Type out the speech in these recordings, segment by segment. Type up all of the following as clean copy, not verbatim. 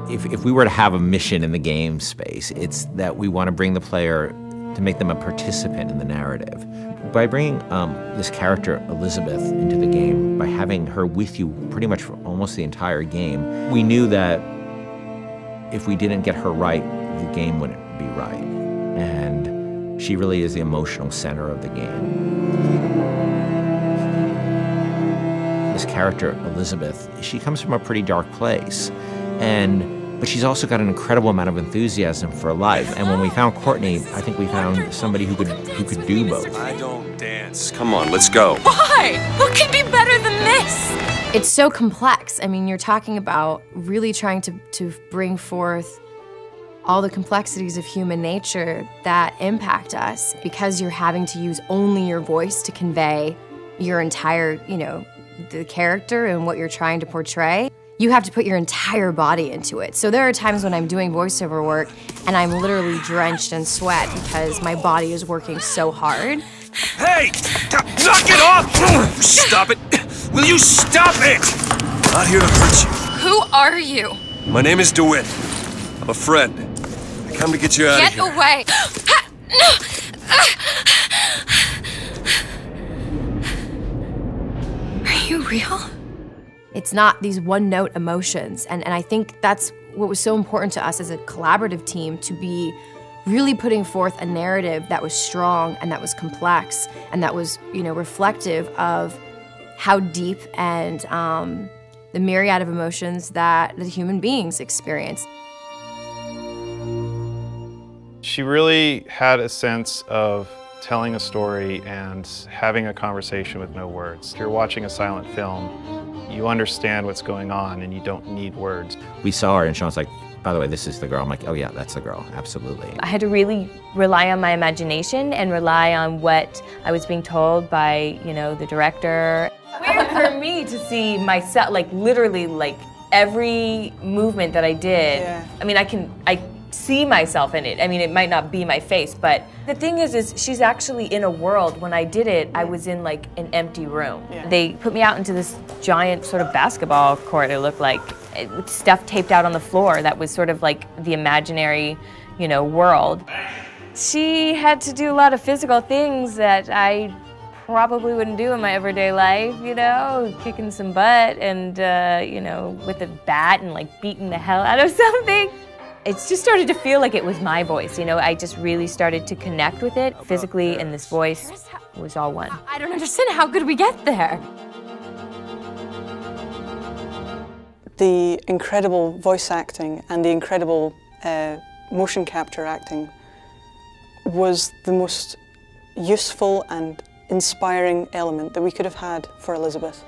If we were to have a mission in the game space, it's that we want to bring the player to make them a participant in the narrative. By bringing this character, Elizabeth, into the game, by having her with you pretty much for almost the entire game, we knew that if we didn't get her right, the game wouldn't be right. And she really is the emotional center of the game. This character, Elizabeth, she comes from a pretty dark place. But she's also got an incredible amount of enthusiasm for life. And when we found Courtney, I think we found somebody who could do both. I don't dance. Come on, let's go. Why? What could be better than this? It's so complex. I mean, you're talking about really trying to bring forth all the complexities of human nature that impact us because you're having to use only your voice to convey your entire, the character and what you're trying to portray. You have to put your entire body into it. So there are times when I'm doing voiceover work and I'm literally drenched in sweat because my body is working so hard. Hey! Knock it off! Stop it! Will you stop it? I'm not here to hurt you. Who are you? My name is DeWitt. I'm a friend. I come to get you out of here. Get away! Are you real? It's not these one-note emotions, and I think that's what was so important to us as a collaborative team, to be really putting forth a narrative that was strong and that was complex and that was, reflective of how deep and the myriad of emotions that the human beings experience. She really had a sense of telling a story and having a conversation with no words. If you're watching a silent film, you understand what's going on and you don't need words. We saw her and Sean's like, by the way, this is the girl. I'm like, oh yeah, that's the girl, absolutely. I had to really rely on my imagination and rely on what I was being told by, the director. Weird for me to see myself, literally, every movement that I did. Yeah. I mean, I see myself in it. I mean, it might not be my face, but the thing is she's actually in a world. When I did it, I was in an empty room. Yeah. They put me out into this giant sort of basketball court, it looked like, with stuff taped out on the floor that was sort of the imaginary, world. She had to do a lot of physical things that I probably wouldn't do in my everyday life, kicking some butt and, with a bat and beating the hell out of something. It just started to feel like it was my voice, I just really started to connect with it physically, and this voice was all one. I don't understand, how could we get there? The incredible voice acting and the incredible motion capture acting was the most useful and inspiring element that we could have had for Elizabeth.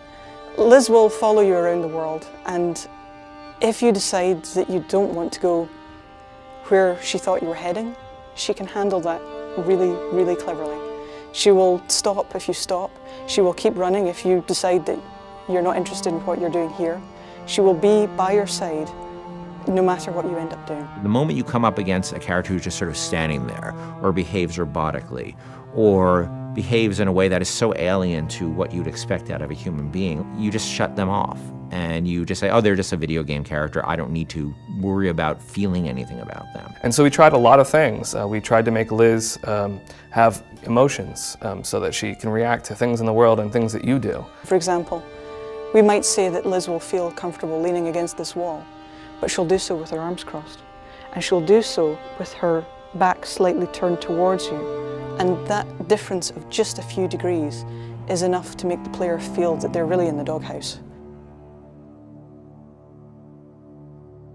Liz will follow you around the world, and if you decide that you don't want to go where she thought you were heading, she can handle that really, really cleverly. She will stop if you stop. She will keep running if you decide that you're not interested in what you're doing here. She will be by your side no matter what you end up doing. The moment you come up against a character who's just sort of standing there, or behaves robotically, or behaves in a way that is so alien to what you'd expect out of a human being, you just shut them off. And you just say, oh, they're just a video game character. I don't need to worry about feeling anything about them. And so we tried a lot of things. We tried to make Liz have emotions so that she can react to things in the world and things that you do. For example, we might say that Liz will feel comfortable leaning against this wall, but she'll do so with her arms crossed. And she'll do so with her back slightly turned towards you. And that difference of just a few degrees is enough to make the player feel that they're really in the doghouse.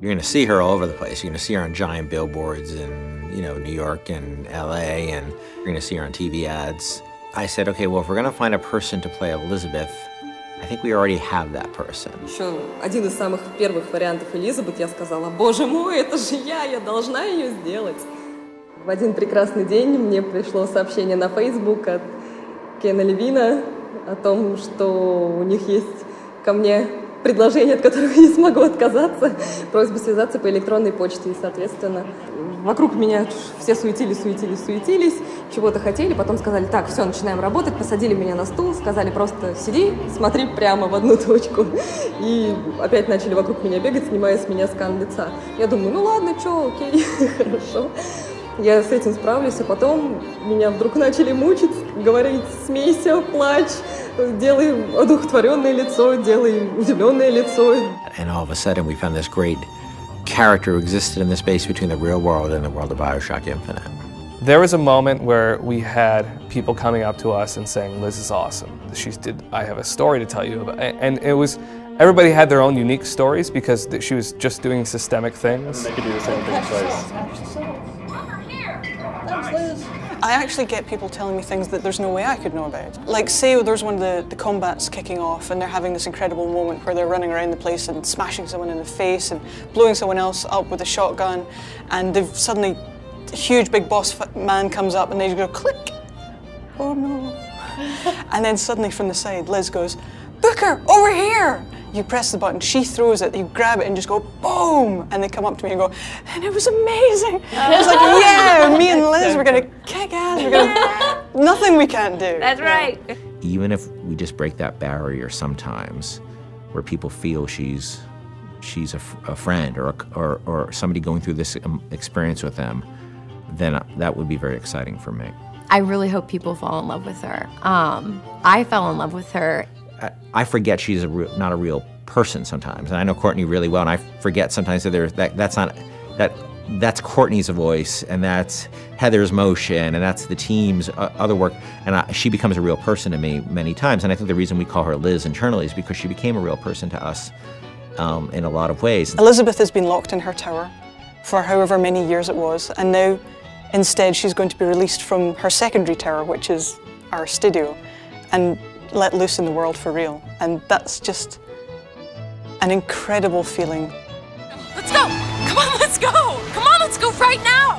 You're going to see her all over the place. You're going to see her on giant billboards in, New York and LA, and you're going to see her on TV ads. I said, okay, well, if we're going to find a person to play Elizabeth, I think we already have that person. Еще один из самых первых вариантов Элизабет, я сказала, боже мой, это же я должна ее сделать. В один прекрасный день мне пришло сообщение на Facebook от Кена Левина о том, что у них есть ко мне предложение, от которого я не смогу отказаться, просьба связаться по электронной почте. И, соответственно, вокруг меня все суетились, чего-то хотели, потом сказали, так, все, начинаем работать, посадили меня на стул, сказали просто сиди, смотри прямо в одну точку. И опять начали вокруг меня бегать, снимая с меня скан лица. Я думаю, ну ладно, что, окей, хорошо. Я с этим справлюсь, а потом меня вдруг начали мучить, говорить, смейся, плачь, делай одухотворенное лицо, делай удивленное лицо. And all of a sudden we found this great character who existed in the space between the real world and the world of BioShock Infinite. There was a moment where we had people coming up to us and saying, Liz is awesome. I have a story to tell you about. And it was, everybody had their own unique stories because she was just doing systemic things. They could do the same thing twice. I actually get people telling me things that there's no way I could know about. Like, say there's one of the combats kicking off and they're having this incredible moment where they're running around the place and smashing someone in the face and blowing someone else up with a shotgun, and they've suddenly, a huge big boss man comes up and they just go click. Oh no. And then suddenly from the side, Liz goes, Booker, over here! You press the button, she throws it, you grab it and just go boom! And they come up to me and go, and it was amazing! I was like, yeah, me and Liz, we're gonna kick ass, we're gonna, nothing we can't do. That's right. Even if we just break that barrier sometimes, where people feel she's a friend or somebody going through this experience with them, then that would be very exciting for me. I really hope people fall in love with her. I fell in love with her. I forget she's not a real person sometimes, and I know Courtney really well, and I forget sometimes that that's Courtney's voice, and that's Heather's motion, and that's the team's other work, and she becomes a real person to me many times. And I think the reason we call her Liz internally is because she became a real person to us in a lot of ways. Elizabeth has been locked in her tower for however many years it was, and now instead she's going to be released from her secondary tower, which is our studio, and let loose in the world for real. And that's just an incredible feeling. Let's go! Come on, let's go! Come on, let's go right now!